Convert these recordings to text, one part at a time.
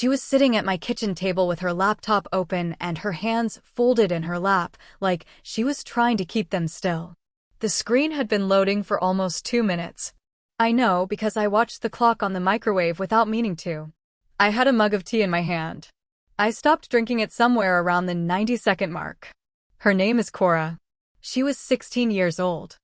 She was sitting at my kitchen table with her laptop open and her hands folded in her lap, like she was trying to keep them still. The screen had been loading for almost 2 minutes. I know because I watched the clock on the microwave without meaning to. I had a mug of tea in my hand. I stopped drinking it somewhere around the 90-second mark. Her name is Cora. She was 16 years old.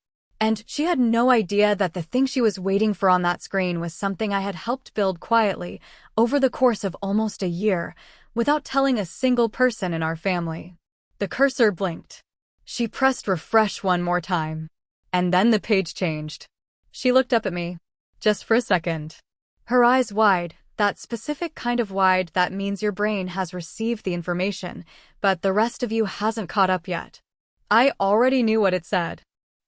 And she had no idea that the thing she was waiting for on that screen was something I had helped build quietly over the course of almost a year, without telling a single person in our family. The cursor blinked. She pressed refresh one more time. And then the page changed. She looked up at me. Just for a second. Her eyes wide, that specific kind of wide that means your brain has received the information, but the rest of you hasn't caught up yet. I already knew what it said.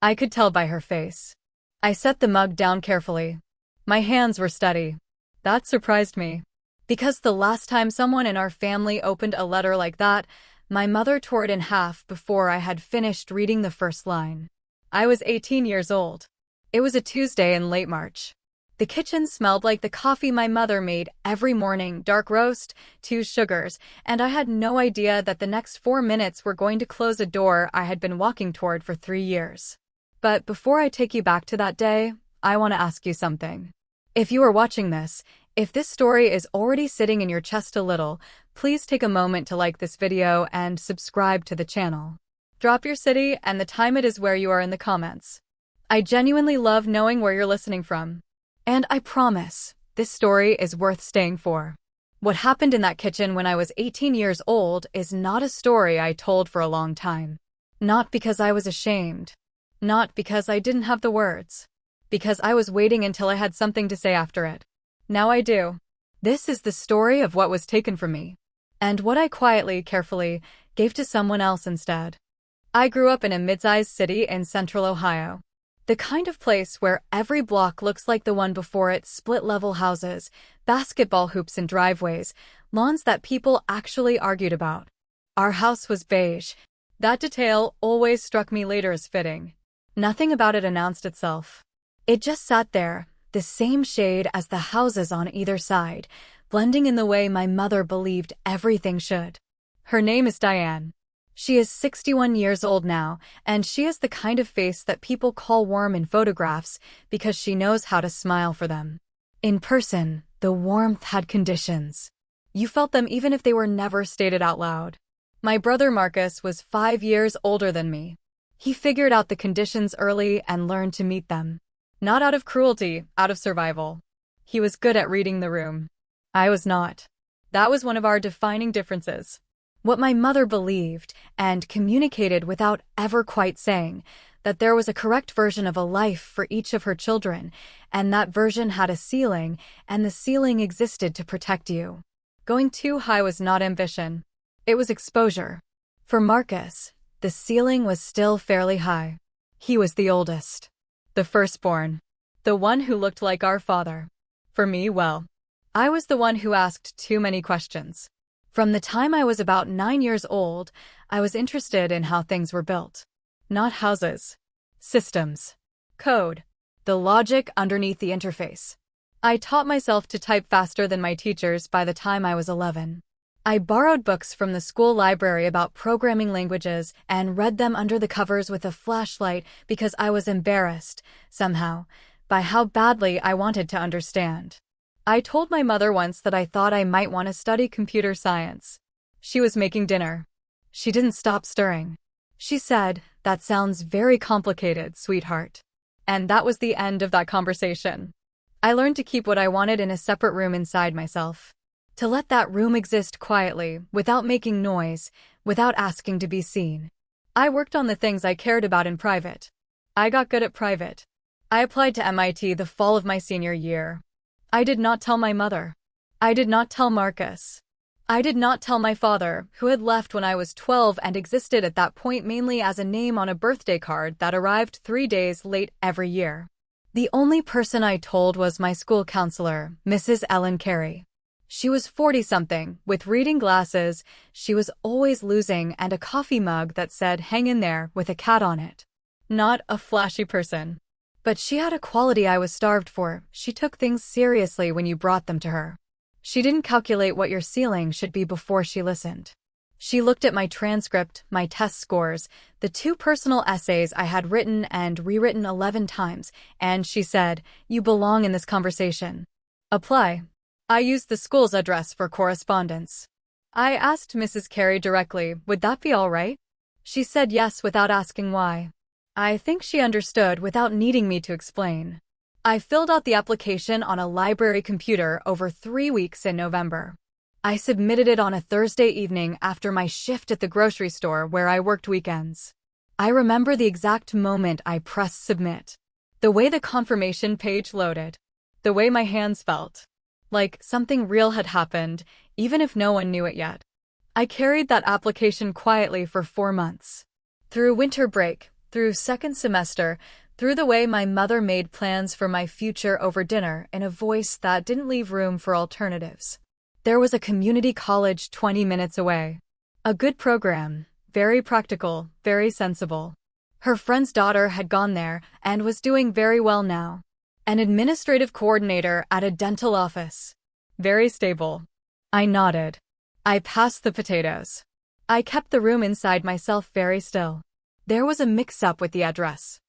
I could tell by her face. I set the mug down carefully. My hands were steady. That surprised me. Because the last time someone in our family opened a letter like that, my mother tore it in half before I had finished reading the first line. I was 18 years old. It was a Tuesday in late March. The kitchen smelled like the coffee my mother made every morning, dark roast, 2 sugars, and I had no idea that the next 4 minutes were going to close a door I had been walking toward for 3 years. But before I take you back to that day, I want to ask you something. If you are watching this, if this story is already sitting in your chest a little, please take a moment to like this video and subscribe to the channel. Drop your city and the time it is where you are in the comments. I genuinely love knowing where you're listening from. And I promise, this story is worth staying for. What happened in that kitchen when I was 18 years old is not a story I told for a long time. Not because I was ashamed. Not because I didn't have the words. Because I was waiting until I had something to say after it. Now I do. This is the story of what was taken from me. And what I quietly, carefully, gave to someone else instead. I grew up in a mid-sized city in central Ohio. The kind of place where every block looks like the one before it, split-level houses, basketball hoops and driveways, lawns that people actually argued about. Our house was beige. That detail always struck me later as fitting. Nothing about it announced itself. It just sat there, the same shade as the houses on either side, blending in the way my mother believed everything should. Her name is Diane. She is 61 years old now, and she is the kind of face that people call warm in photographs because she knows how to smile for them. In person, the warmth had conditions. You felt them even if they were never stated out loud. My brother Marcus was 5 years older than me. He figured out the conditions early and learned to meet them. Not out of cruelty, out of survival. He was good at reading the room. I was not. That was one of our defining differences. What my mother believed, and communicated without ever quite saying, that there was a correct version of a life for each of her children, and that version had a ceiling, and the ceiling existed to protect you. Going too high was not ambition. It was exposure. For Marcus, the ceiling was still fairly high. He was the oldest. The firstborn. The one who looked like our father. For me, well, I was the one who asked too many questions. From the time I was about 9 years old, I was interested in how things were built. Not houses. Systems. Code. The logic underneath the interface. I taught myself to type faster than my teachers by the time I was 11. I borrowed books from the school library about programming languages and read them under the covers with a flashlight because I was embarrassed, somehow, by how badly I wanted to understand. I told my mother once that I thought I might want to study computer science. She was making dinner. She didn't stop stirring. She said, "That sounds very complicated, sweetheart." And that was the end of that conversation. I learned to keep what I wanted in a separate room inside myself. To let that room exist quietly, without making noise, without asking to be seen. I worked on the things I cared about in private. I got good at private. I applied to MIT the fall of my senior year. I did not tell my mother. I did not tell Marcus. I did not tell my father, who had left when I was 12 and existed at that point mainly as a name on a birthday card that arrived 3 days late every year. The only person I told was my school counselor, Mrs. Ellen Carey. She was 40-something, with reading glasses, she was always losing, and a coffee mug that said "hang in there" with a cat on it. Not a flashy person. But she had a quality I was starved for. She took things seriously when you brought them to her. She didn't calculate what your ceiling should be before she listened. She looked at my transcript, my test scores, the 2 personal essays I had written and rewritten 11 times, and she said, "You belong in this conversation. Apply." I used the school's address for correspondence. I asked Mrs. Carey directly, would that be all right? She said yes without asking why. I think she understood without needing me to explain. I filled out the application on a library computer over 3 weeks in November. I submitted it on a Thursday evening after my shift at the grocery store where I worked weekends. I remember the exact moment I pressed submit. The way the confirmation page loaded. The way my hands felt. Like something real had happened, even if no one knew it yet. I carried that application quietly for 4 months. Through winter break, through second semester, through the way my mother made plans for my future over dinner in a voice that didn't leave room for alternatives. There was a community college 20 minutes away. A good program, very practical, very sensible. Her friend's daughter had gone there and was doing very well now. An administrative coordinator at a dental office. Very stable. I nodded. I passed the potatoes. I kept the room inside myself very still. There was a mix-up with the address.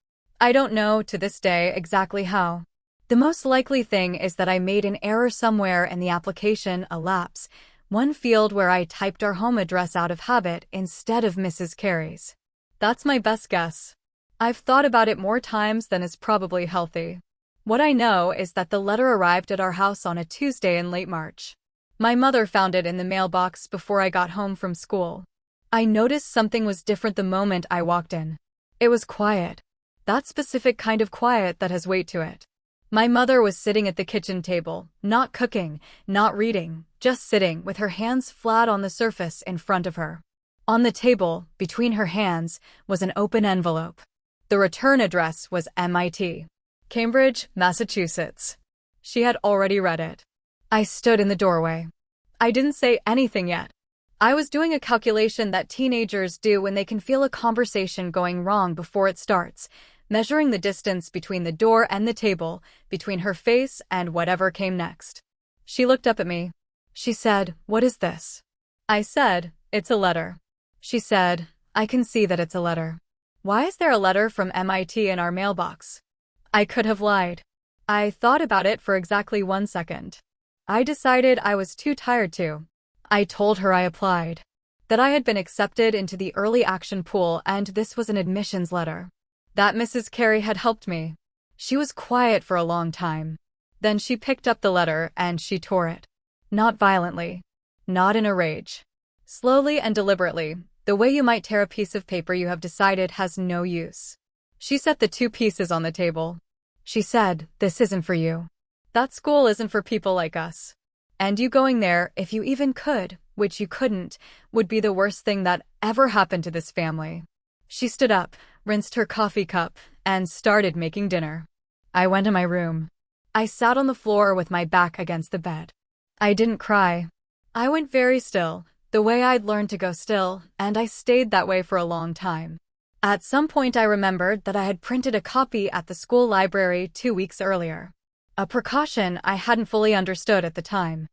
I don't know to this day exactly how. The most likely thing is that I made an error somewhere in the application, a lapse, one field where I typed our home address out of habit instead of Mrs. Carey's. That's my best guess. I've thought about it more times than is probably healthy. What I know is that the letter arrived at our house on a Tuesday in late March. My mother found it in the mailbox before I got home from school. I noticed something was different the moment I walked in. It was quiet. That specific kind of quiet that has weight to it. My mother was sitting at the kitchen table, not cooking, not reading, just sitting with her hands flat on the surface in front of her. On the table, between her hands, was an open envelope. The return address was MIT. Cambridge, Massachusetts. She had already read it. I stood in the doorway. I didn't say anything yet. I was doing a calculation that teenagers do when they can feel a conversation going wrong before it starts, measuring the distance between the door and the table, between her face and whatever came next. She looked up at me. She said, "What is this?" I said, "It's a letter." She said, "I can see that it's a letter. Why is there a letter from MIT in our mailbox?" I could have lied. I thought about it for exactly 1 second. I decided I was too tired to. I told her I applied. That I had been accepted into the early action pool and this was an admissions letter. That Mrs. Carey had helped me. She was quiet for a long time. Then she picked up the letter and she tore it. Not violently. Not in a rage. Slowly and deliberately, the way you might tear a piece of paper you have decided has no use. She set the 2 pieces on the table. She said, "This isn't for you. That school isn't for people like us. And you going there, if you even could, which you couldn't, would be the worst thing that ever happened to this family." She stood up, rinsed her coffee cup, and started making dinner. I went to my room. I sat on the floor with my back against the bed. I didn't cry. I went very still, the way I'd learned to go still, and I stayed that way for a long time. At some point I remembered that I had printed a copy at the school library 2 weeks earlier. A precaution I hadn't fully understood at the time.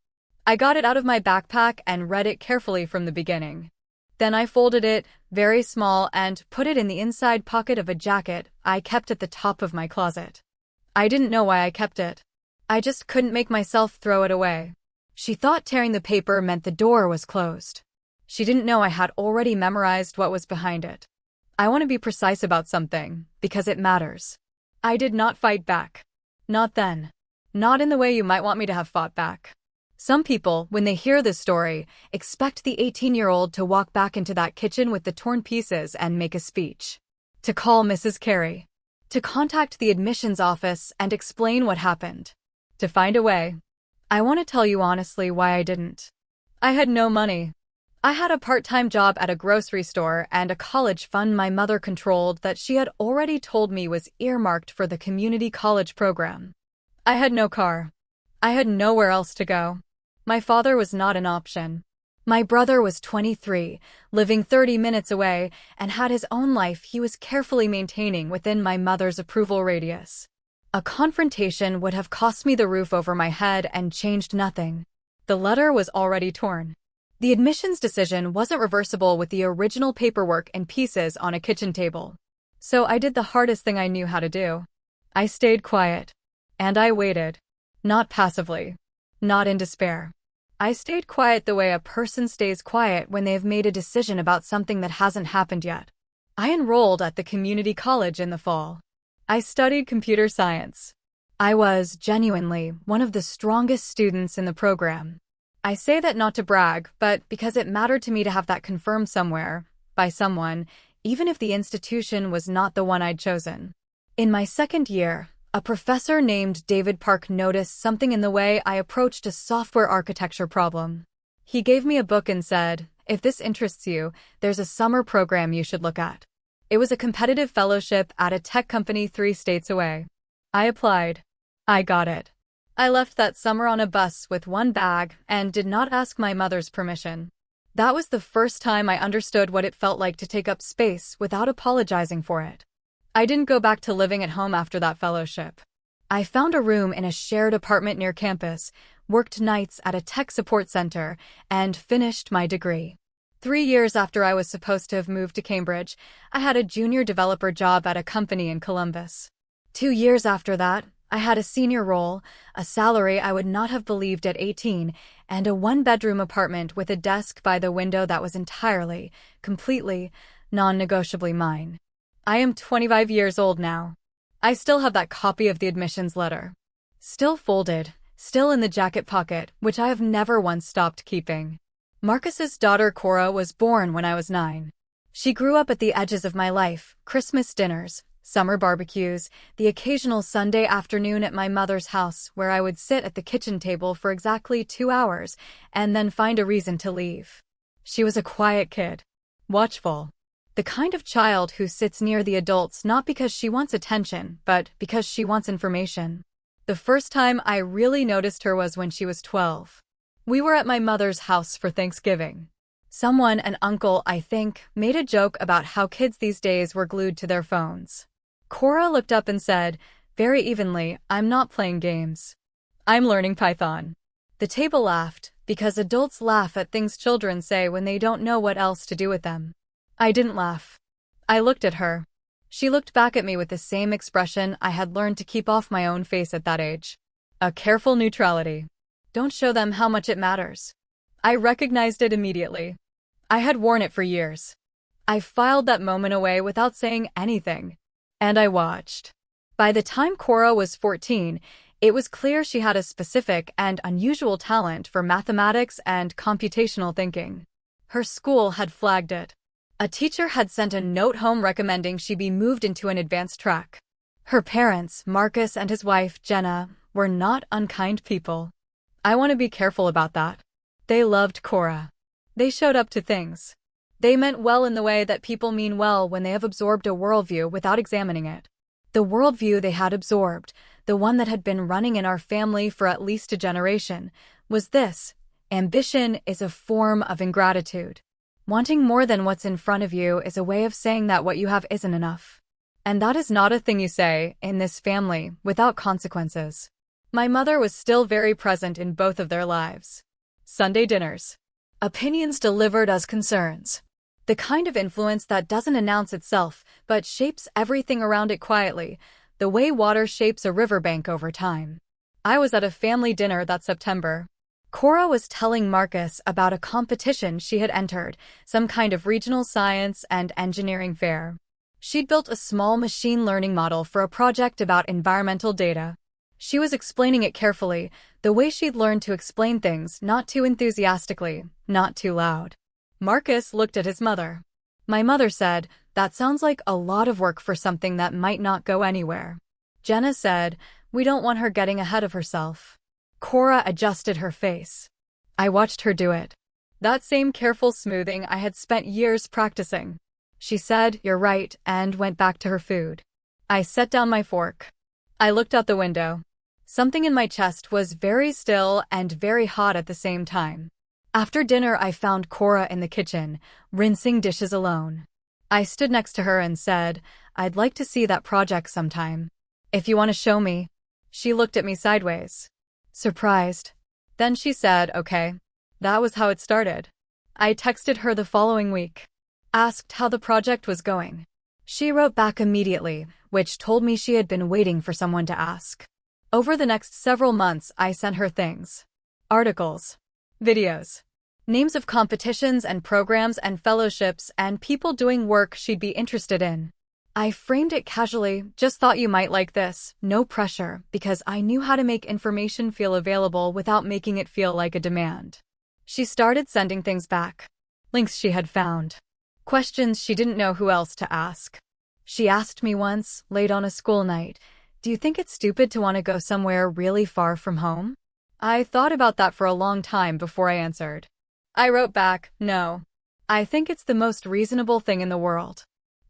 I got it out of my backpack and read it carefully from the beginning. Then I folded it, very small, and put it in the inside pocket of a jacket I kept at the top of my closet. I didn't know why I kept it. I just couldn't make myself throw it away. She thought tearing the paper meant the door was closed. She didn't know I had already memorized what was behind it. I want to be precise about something, because it matters. I did not fight back. Not then. Not in the way you might want me to have fought back. Some people, when they hear this story, expect the 18-year-old to walk back into that kitchen with the torn pieces and make a speech. To call Mrs. Carey. To contact the admissions office and explain what happened. To find a way. I want to tell you honestly why I didn't. I had no money. I had a part-time job at a grocery store and a college fund my mother controlled that she had already told me was earmarked for the community college program. I had no car. I had nowhere else to go. My father was not an option. My brother was 23, living 30 minutes away, and had his own life he was carefully maintaining within my mother's approval radius. A confrontation would have cost me the roof over my head and changed nothing. The letter was already torn. The admissions decision wasn't reversible with the original paperwork in pieces on a kitchen table. So I did the hardest thing I knew how to do. I stayed quiet. And I waited. Not passively. Not in despair. I stayed quiet the way a person stays quiet when they have made a decision about something that hasn't happened yet. I enrolled at the community college in the fall. I studied computer science. I was, genuinely, one of the strongest students in the program. I say that not to brag, but because it mattered to me to have that confirmed somewhere, by someone, even if the institution was not the one I'd chosen. In my second year, a professor named David Park noticed something in the way I approached a software architecture problem. He gave me a book and said, "If this interests you, there's a summer program you should look at." It was a competitive fellowship at a tech company 3 states away. I applied. I got it. I left that summer on a bus with one bag and did not ask my mother's permission. That was the first time I understood what it felt like to take up space without apologizing for it. I didn't go back to living at home after that fellowship. I found a room in a shared apartment near campus, worked nights at a tech support center, and finished my degree. 3 years after I was supposed to have moved to Cambridge, I had a junior developer job at a company in Columbus. 2 years after that, I had a senior role, a salary I would not have believed at 18, and a 1-bedroom apartment with a desk by the window that was entirely, completely, non-negotiably mine. I am 25 years old now. I still have that copy of the admissions letter. Still folded, still in the jacket pocket, which I have never once stopped keeping. Marcus's daughter Cora was born when I was 9. She grew up at the edges of my life, Christmas dinners, summer barbecues, the occasional Sunday afternoon at my mother's house where I would sit at the kitchen table for exactly 2 hours and then find a reason to leave. She was a quiet kid. Watchful. The kind of child who sits near the adults not because she wants attention, but because she wants information. The first time I really noticed her was when she was 12. We were at my mother's house for Thanksgiving. Someone, an uncle, I think, made a joke about how kids these days were glued to their phones. Cora looked up and said, very evenly, "I'm not playing games. I'm learning Python." The table laughed, because adults laugh at things children say when they don't know what else to do with them. I didn't laugh. I looked at her. She looked back at me with the same expression I had learned to keep off my own face at that age. A careful neutrality. Don't show them how much it matters. I recognized it immediately. I had worn it for years. I filed that moment away without saying anything. And I watched. By the time Cora was 14, it was clear she had a specific and unusual talent for mathematics and computational thinking. Her school had flagged it. A teacher had sent a note home recommending she be moved into an advanced track. Her parents, Marcus and his wife, Jenna, were not unkind people. I want to be careful about that. They loved Cora. They showed up to things. They meant well in the way that people mean well when they have absorbed a worldview without examining it. The worldview they had absorbed, the one that had been running in our family for at least a generation, was this: ambition is a form of ingratitude. Wanting more than what's in front of you is a way of saying that what you have isn't enough. And that is not a thing you say, in this family, without consequences. My mother was still very present in both of their lives. Sunday dinners. Opinions delivered as concerns. The kind of influence that doesn't announce itself, but shapes everything around it quietly, the way water shapes a riverbank over time. I was at a family dinner that September. Cora was telling Marcus about a competition she had entered, some kind of regional science and engineering fair. She'd built a small machine learning model for a project about environmental data. She was explaining it carefully, the way she'd learned to explain things, not too enthusiastically, not too loud. Marcus looked at his mother. My mother said, "That sounds like a lot of work for something that might not go anywhere." Jenna said, "We don't want her getting ahead of herself." Cora adjusted her face. I watched her do it. That same careful smoothing I had spent years practicing. She said, "You're right," and went back to her food. I set down my fork. I looked out the window. Something in my chest was very still and very hot at the same time. After dinner, I found Cora in the kitchen, rinsing dishes alone. I stood next to her and said, "I'd like to see that project sometime. If you want to show me." She looked at me sideways. Surprised. Then she said, okay. That was how it started. I texted her the following week. Asked how the project was going. She wrote back immediately, which told me she had been waiting for someone to ask. Over the next several months, I sent her things. Articles. Videos. Names of competitions and programs and fellowships and people doing work she'd be interested in. I framed it casually, just thought you might like this, no pressure, because I knew how to make information feel available without making it feel like a demand. She started sending things back. Links she had found. Questions she didn't know who else to ask. She asked me once, late on a school night, do you think it's stupid to want to go somewhere really far from home? I thought about that for a long time before I answered. I wrote back, no. I think it's the most reasonable thing in the world.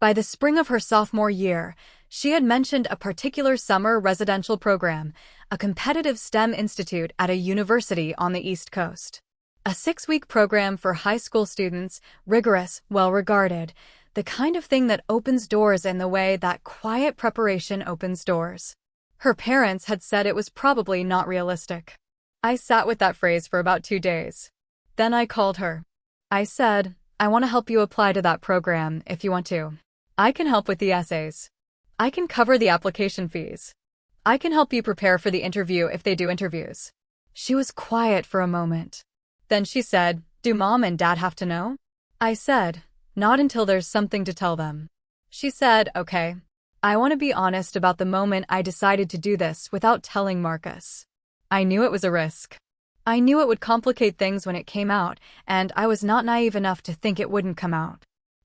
By the spring of her sophomore year, she had mentioned a particular summer residential program, a competitive STEM institute at a university on the East Coast. A 6-week program for high school students, rigorous, well-regarded, the kind of thing that opens doors in the way that quiet preparation opens doors. Her parents had said it was probably not realistic. I sat with that phrase for about 2 days. Then I called her. I said, I want to help you apply to that program if you want to. I can help with the essays. I can cover the application fees. I can help you prepare for the interview if they do interviews. She was quiet for a moment. Then she said, do mom and dad have to know? I said, not until there's something to tell them. She said, okay. I want to be honest about the moment I decided to do this without telling Marcus. I knew it was a risk. I knew it would complicate things when it came out, and I was not naive enough to think it wouldn't come out.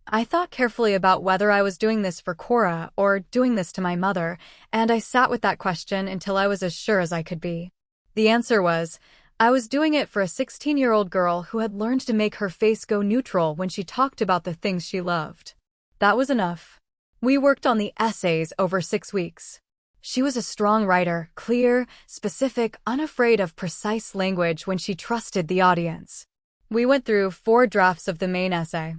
I thought carefully about whether I was doing this for Cora or doing this to my mother, and I sat with that question until I was as sure as I could be. The answer was, I was doing it for a 16-year-old girl who had learned to make her face go neutral when she talked about the things she loved. That was enough. We worked on the essays over 6 weeks. She was a strong writer, clear, specific, unafraid of precise language when she trusted the audience. We went through 4 drafts of the main essay.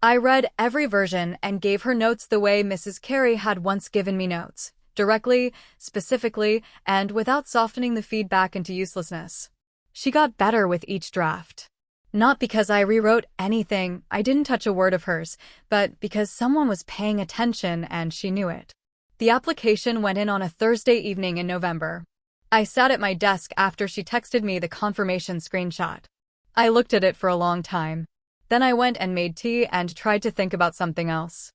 I read every version and gave her notes the way Mrs. Carey had once given me notes, directly, specifically, and without softening the feedback into uselessness. She got better with each draft. Not because I rewrote anything, I didn't touch a word of hers, but because someone was paying attention and she knew it. The application went in on a Thursday evening in November. I sat at my desk after she texted me the confirmation screenshot. I looked at it for a long time. Then I went and made tea and tried to think about something else.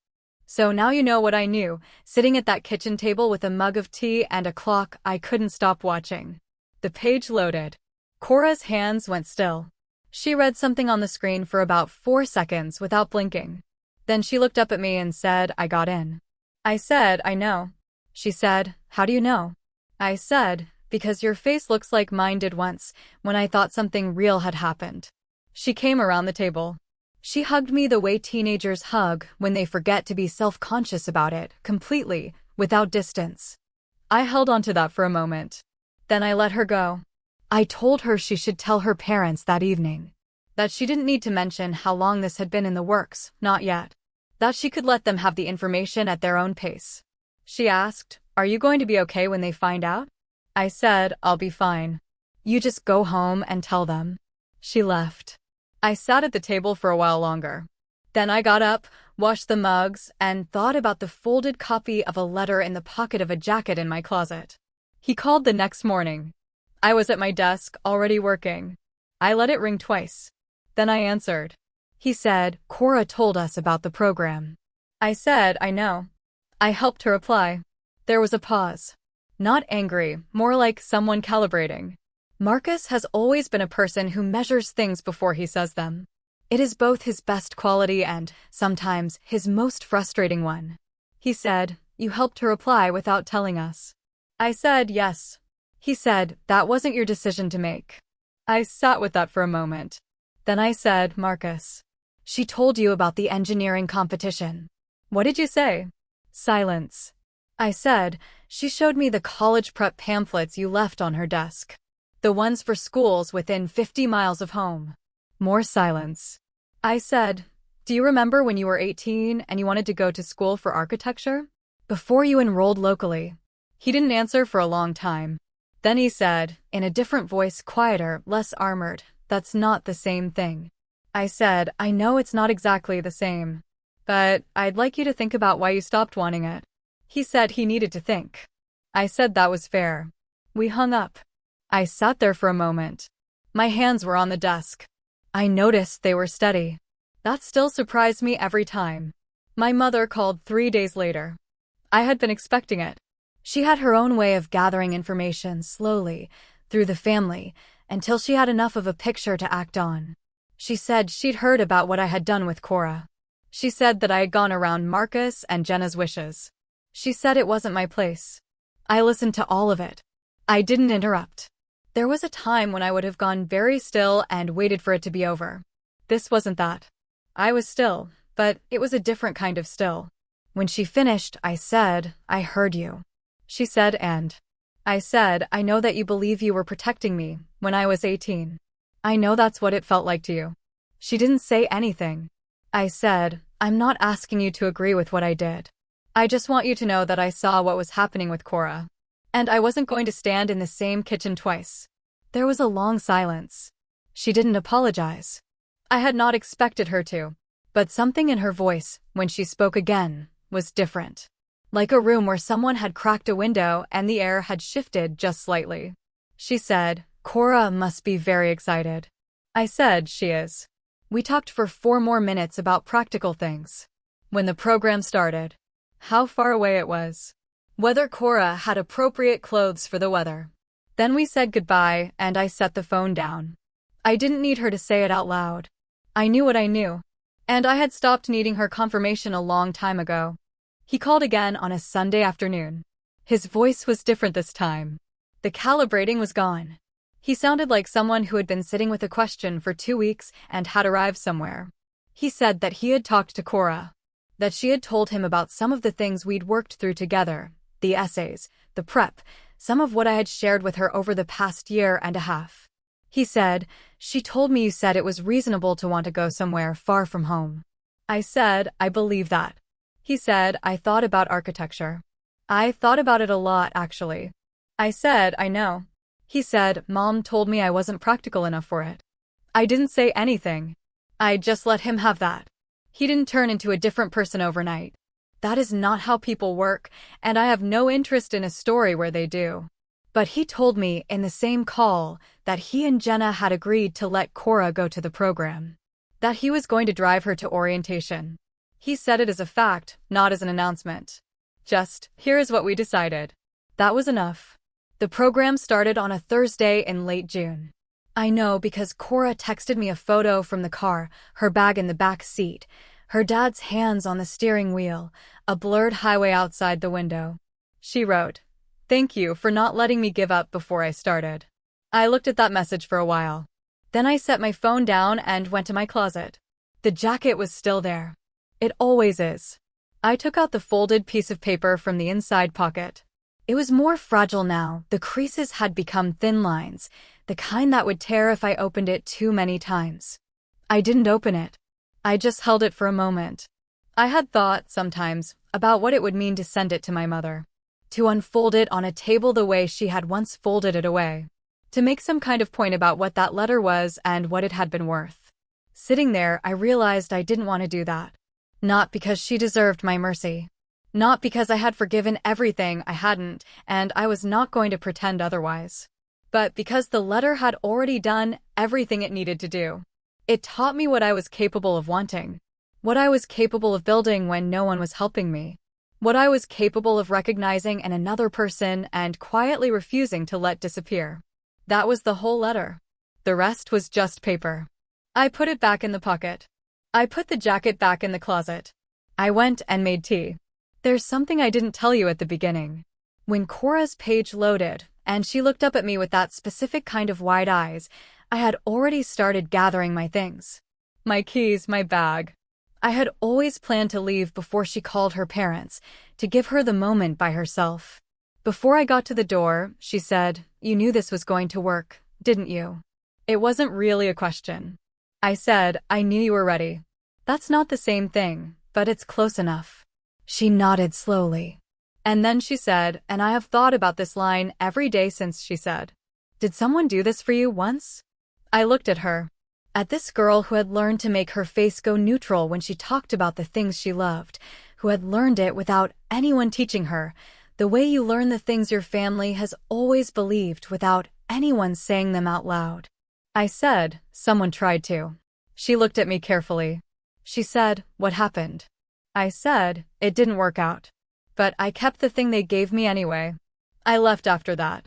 So now you know what I knew, sitting at that kitchen table with a mug of tea and a clock I couldn't stop watching. The page loaded. Cora's hands went still. She read something on the screen for about 4 seconds without blinking. Then she looked up at me and said, I got in. I said, I know. She said, how do you know? I said, because your face looks like mine did once, when I thought something real had happened. She came around the table. She hugged me the way teenagers hug when they forget to be self-conscious about it, completely, without distance. I held on to that for a moment. Then I let her go. I told her she should tell her parents that evening. That she didn't need to mention how long this had been in the works, not yet. That she could let them have the information at their own pace. She asked, are you going to be okay when they find out? I said, I'll be fine. You just go home and tell them. She left. I sat at the table for a while longer. Then I got up, washed the mugs, and thought about the folded copy of a letter in the pocket of a jacket in my closet. He called the next morning. I was at my desk, already working. I let it ring twice. Then I answered. He said, Cora told us about the program. I said, I know. I helped her apply. There was a pause. Not angry, more like someone calibrating. Marcus has always been a person who measures things before he says them. It is both his best quality and, sometimes, his most frustrating one. He said, you helped her apply without telling us. I said, yes. He said, that wasn't your decision to make. I sat with that for a moment. Then I said, Marcus. She told you about the engineering competition. What did you say? Silence. I said, she showed me the college prep pamphlets you left on her desk. The ones for schools within 50 miles of home. More silence. I said, do you remember when you were 18 and you wanted to go to school for architecture? Before you enrolled locally. He didn't answer for a long time. Then he said, in a different voice, quieter, less armored, "That's not the same thing." I said, "I know it's not exactly the same, but I'd like you to think about why you stopped wanting it." He said he needed to think. I said that was fair. We hung up. I sat there for a moment. My hands were on the desk. I noticed they were steady. That still surprised me every time. My mother called 3 days later. I had been expecting it. She had her own way of gathering information slowly, through the family, until she had enough of a picture to act on. She said she'd heard about what I had done with Cora. She said that I had gone around Marcus and Jenna's wishes. She said it wasn't my place. I listened to all of it. I didn't interrupt. There was a time when I would have gone very still and waited for it to be over. This wasn't that. I was still, but it was a different kind of still. When she finished, I said, "I heard you." She said, "And?" I said, "I know that you believe you were protecting me when I was 18. I know that's what it felt like to you." She didn't say anything. I said, "I'm not asking you to agree with what I did. I just want you to know that I saw what was happening with Cora. And I wasn't going to stand in the same kitchen twice." There was a long silence. She didn't apologize. I had not expected her to. But something in her voice, when she spoke again, was different. Like a room where someone had cracked a window and the air had shifted just slightly. She said, "Cora must be very excited." I said, "She is." We talked for 4 more minutes about practical things. When the program started, how far away it was, whether Cora had appropriate clothes for the weather. Then we said goodbye and I set the phone down. I didn't need her to say it out loud. I knew what I knew. And I had stopped needing her confirmation a long time ago. He called again on a Sunday afternoon. His voice was different this time. The calibrating was gone. He sounded like someone who had been sitting with a question for 2 weeks and had arrived somewhere. He said that he had talked to Cora, that she had told him about some of the things we'd worked through together, the essays, the prep, some of what I had shared with her over the past year and a half. He said, "She told me you said it was reasonable to want to go somewhere far from home." I said, "I believe that." He said, "I thought about architecture. I thought about it a lot, actually." I said, "I know." He said, "Mom told me I wasn't practical enough for it." I didn't say anything. I just let him have that. He didn't turn into a different person overnight. That is not how people work, and I have no interest in a story where they do. But he told me in the same call that he and Jenna had agreed to let Cora go to the program. That he was going to drive her to orientation. He said it as a fact, not as an announcement. Just, "Here is what we decided." That was enough. The program started on a Thursday in late June. I know because Cora texted me a photo from the car, her bag in the back seat, her dad's hands on the steering wheel, a blurred highway outside the window. She wrote, "Thank you for not letting me give up before I started." I looked at that message for a while. Then I set my phone down and went to my closet. The jacket was still there. It always is. I took out the folded piece of paper from the inside pocket. It was more fragile now. The creases had become thin lines, the kind that would tear if I opened it too many times. I didn't open it. I just held it for a moment. I had thought, sometimes, about what it would mean to send it to my mother. To unfold it on a table the way she had once folded it away. To make some kind of point about what that letter was and what it had been worth. Sitting there, I realized I didn't want to do that. Not because she deserved my mercy. Not because I had forgiven everything I hadn't, and I was not going to pretend otherwise. But because the letter had already done everything it needed to do. It taught me what I was capable of wanting. What I was capable of building when no one was helping me. What I was capable of recognizing in another person and quietly refusing to let disappear. That was the whole letter. The rest was just paper. I put it back in the pocket. I put the jacket back in the closet. I went and made tea. There's something I didn't tell you at the beginning. When Cora's page loaded, and she looked up at me with that specific kind of wide eyes, I had already started gathering my things. My keys, my bag. I had always planned to leave before she called her parents, to give her the moment by herself. Before I got to the door, she said, "You knew this was going to work, didn't you?" It wasn't really a question. I said, "I knew you were ready." That's not the same thing, but it's close enough. She nodded slowly. And then she said, and I have thought about this line every day since she said, "Did someone do this for you once?" I looked at her. At this girl who had learned to make her face go neutral when she talked about the things she loved, who had learned it without anyone teaching her, the way you learn the things your family has always believed without anyone saying them out loud. I said, "Someone tried to." She looked at me carefully. She said, "What happened?" I said, "It didn't work out. But I kept the thing they gave me anyway." I left after that.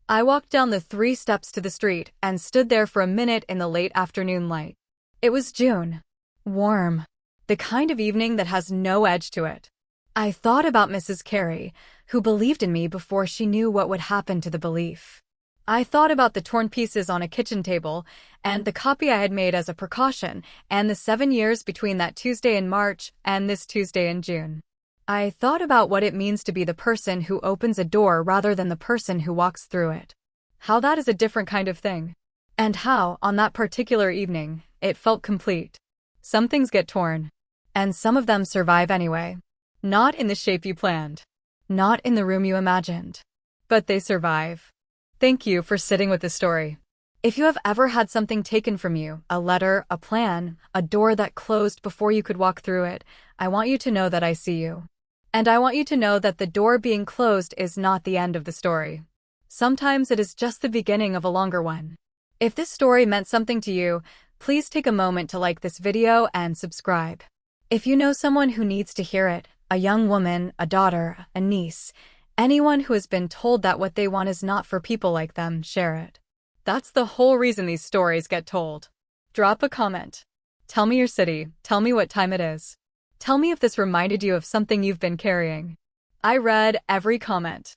I walked down the 3 steps to the street and stood there for a minute in the late afternoon light. It was June. Warm. The kind of evening that has no edge to it. I thought about Mrs. Carey, who believed in me before she knew what would happen to the belief. I thought about the torn pieces on a kitchen table, and the copy I had made as a precaution, and the 7 years between that Tuesday in March and this Tuesday in June. I thought about what it means to be the person who opens a door rather than the person who walks through it. How that is a different kind of thing. And how, on that particular evening, it felt complete. Some things get torn. And some of them survive anyway. Not in the shape you planned. Not in the room you imagined. But they survive. Thank you for sitting with this story. If you have ever had something taken from you, a letter, a plan, a door that closed before you could walk through it, I want you to know that I see you. And I want you to know that the door being closed is not the end of the story. Sometimes it is just the beginning of a longer one. If this story meant something to you, please take a moment to like this video and subscribe. If you know someone who needs to hear it, a young woman, a daughter, a niece, anyone who has been told that what they want is not for people like them, share it. That's the whole reason these stories get told. Drop a comment. Tell me your city. Tell me what time it is. Tell me if this reminded you of something you've been carrying. I read every comment.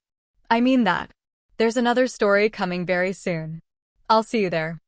I mean that. There's another story coming very soon. I'll see you there.